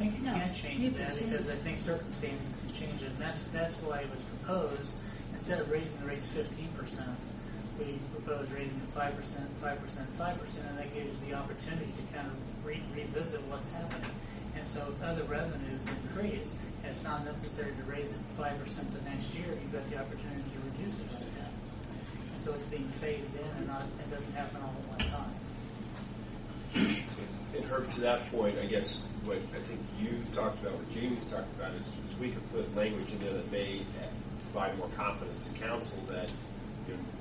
think you can change that because I think circumstances can change it. And that's why it was proposed. Instead of raising the rates 15%, we proposed raising it 5%, 5%, 5%, and that gives you the opportunity to kind of revisit what's happening. And so if other revenues increase, and it's not necessary to raise it 5% the next year, you've got the opportunity to reduce it by 10. And so it's being phased in, and it doesn't happen all at one time. And Herb, to that point, I guess what I think you've talked about, what Jamie's talked about, is we could put language in there that may provide more confidence to council that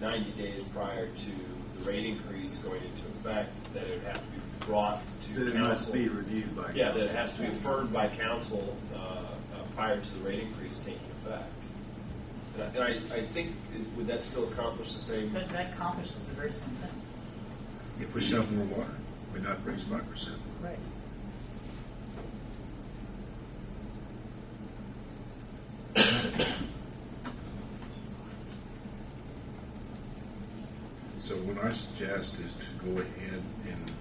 90 days prior to the rate increase going into effect, that it would have to be brought to that council. It must be reviewed by council. Yeah, that it has to be affirmed by council prior to the rate increase taking effect. And I think, would that still accomplish the same? That accomplishes the very same thing. If we sell more water, we're not raise 5%. Right. So what I suggest is to go ahead and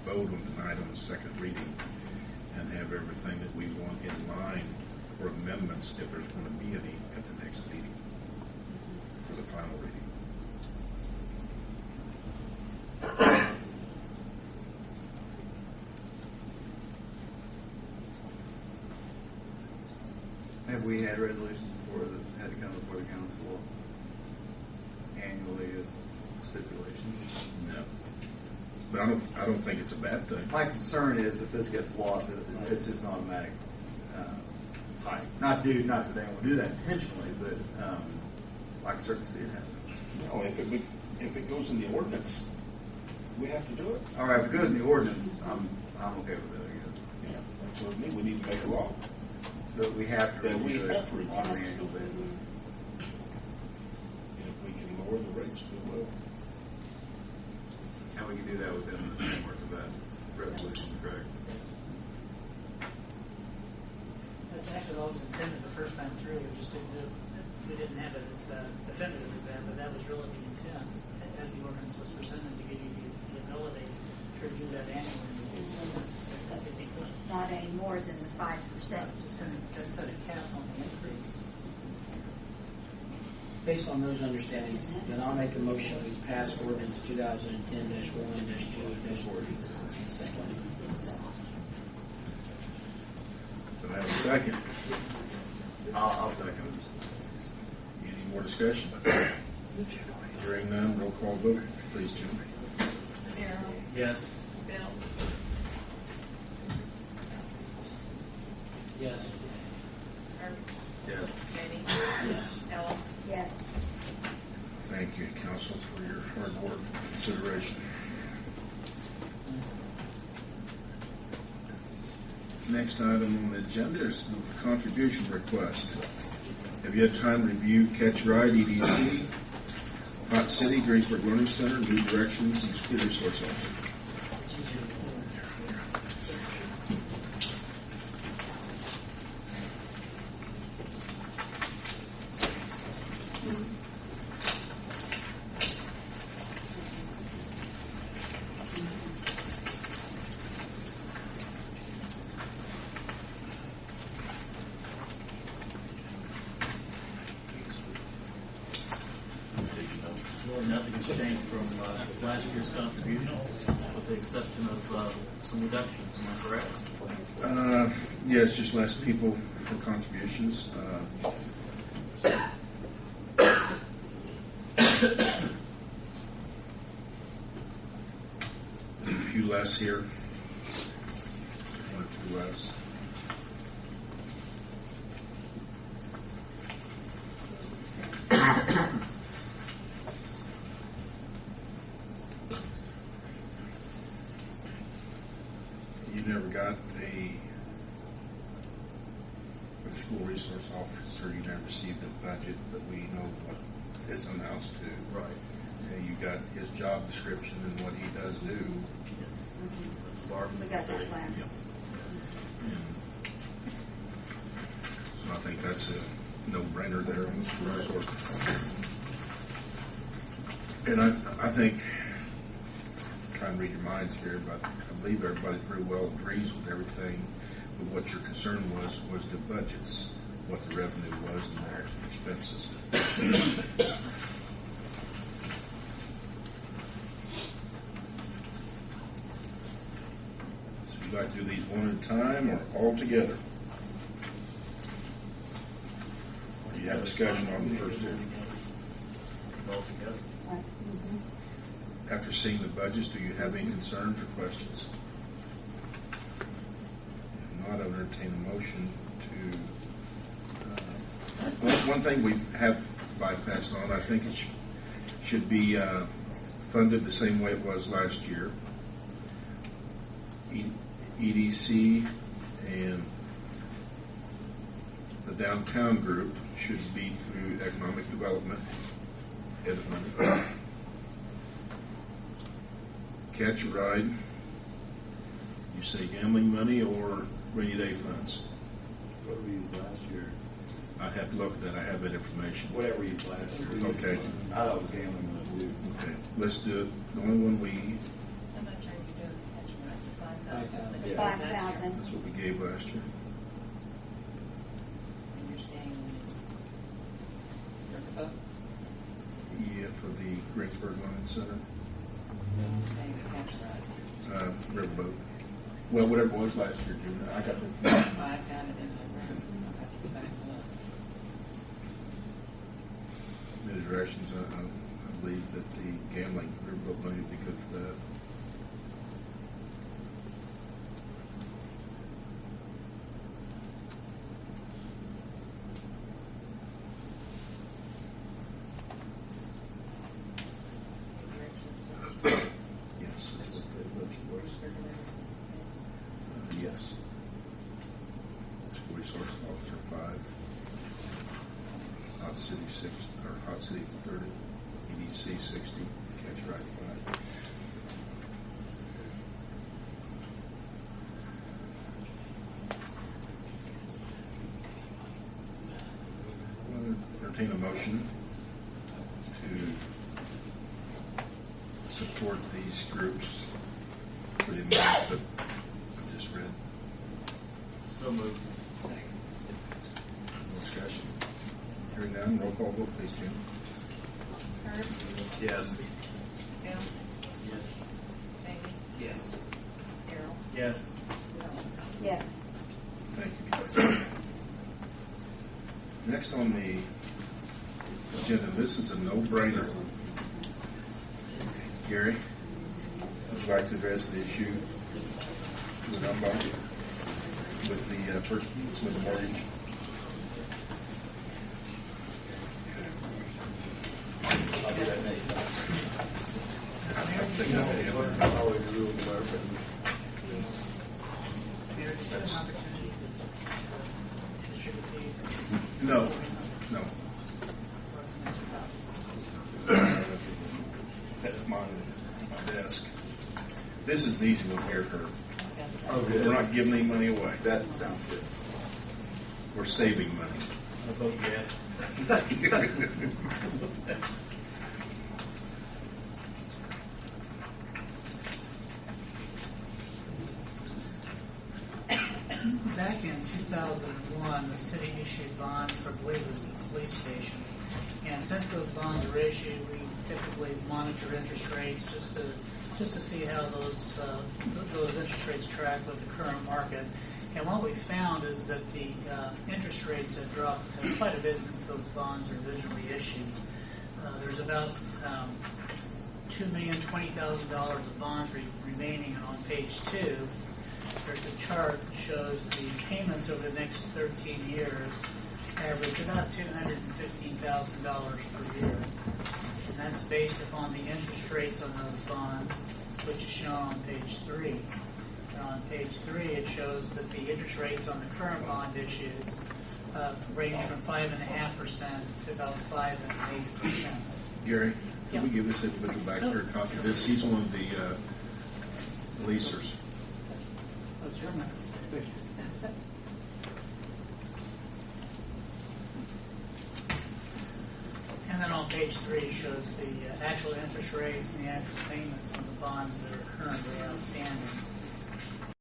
vote on tonight on the second reading and have everything that we want in line for amendments, if there's going to be any, at the next meeting for the final reading. Have we had resolutions before that had to come before the council annually as stipulation? No. But I don't think it's a bad thing. My concern is if this gets lost, it's just an automatic hike. Not that anyone would do that intentionally, but I can certainly see it happening. No, if it goes in the ordinance, we have to do it. All right, if it goes in the ordinance, I'm okay with it, I guess. Yeah, that's what I mean. We need to make a law. But we have to review it review on an annual basis. And if we can lower the rates, we will. And we can do that within the framework of that resolution, correct? That's actually what was intended the first time through. We didn't have it as definitive as that, but that was really the intent as the ordinance was presented, to give you the ability to review that annually and reduce it necessary if you could. Not any more than the 5%. Just set a cap on the increase. Based on those understandings, then I'll make a motion we pass ordinance 2010-1-2 as ordinance. Second. So I have a second. I'll second it. Any more discussion? Hearing none, roll call vote. Please, Jim. Darrell? Yes. Bill? Yes. Herb? Yes. Jamie? Yes. Ellen? Yes. Thank you, council, for your hard work and consideration. Next item on the agenda is the contribution request. Have you had time to review Catch Ride, EDC, Hot City, Greensburg Learning Center, New Directions, and School Resource Officer? Nothing has changed from last year's contribution, with the exception of some reductions. Am I correct? Yeah, it's just less people for contributions. A few less here. One or two less. You never got for the school resource officer, you never received a budget, but we know what is announced to. Right. And you got his job description and what he does do. That's Barb. We got that last. So I think that's a no-brainer there on the school resource. And I think, I'm trying to read your minds here, but I believe everybody pretty well agrees with everything But what your concern was the budgets, what the revenue was and their expenses. So you'd like to do these one at a time or all together? Or you have discussion on the first two? Altogether. After seeing the budgets, do you have any concerns or questions? If not, I would entertain a motion to, one thing we have bypassed on, I think it should be funded the same way it was last year. EDC and the downtown group should be through economic development. Catch a ride, you say gambling money or rainy day funds? What did we use last year? I have to look at that, I have that information. Whatever we used last year. Okay. I thought it was gambling money too. Okay, let's do it. The only one we, How much are you doing? $5,000. 5,000. that's what we gave last year. And you're saying Riverboat? Yeah, for the Greensburg Learning Center, Saying Catch Ride. Riverboat. Well, whatever it was last year, June, I got the. I've got it in my room. I'll have to go back and look. The directions, I believe that the gambling Riverboat money would be good for that. Yes, that's what the budget was. Yes. School resource officer 5. Hot City 6, or Hot City 30. EDC 60. Catch Ride 5. I'll entertain a motion to support these groups for the amounts that I just read. So moved. Second. No discussion. Hearing none, roll call vote, please, Jim. Herb? Yes. Bill? Yes. Amy? Yes. Darrell? Yes. Yes. Thank you, guys. Next on the agenda, this is a no-brainer. Gary, would you like to address the issue with the first, with the mortgage? I'll do that next time. I think I I'll always rule the clerk, but Mayor, did you have an opportunity to distribute these? No. That's mine, my desk. This is an easy one here, Herb. oh, We're good. not giving any money away. That sounds good. We're saving money. I vote yes. Back in 2001, the city issued bonds for, I believe it was the police station. And since those bonds were issued, we typically monitor interest rates just to see how those interest rates track with the current market. And what we found is that the interest rates have dropped quite a bit since those bonds are originally issued. There's about $2,020,000 of bonds remaining on page 2. There's a chart that shows the payments over the next 13 years average about $215,000 per year. And that's based upon the interest rates on those bonds, which is shown on page 3. On page 3, it shows that the interest rates on the current bond issues range from 5.5% to about 5.8%. Gary, Yeah. can we give this individual back here a copy of this? He's one of the leasers. Oh, sure. And then on page 3 shows the actual interest rates and the actual payments on the bonds that are currently outstanding.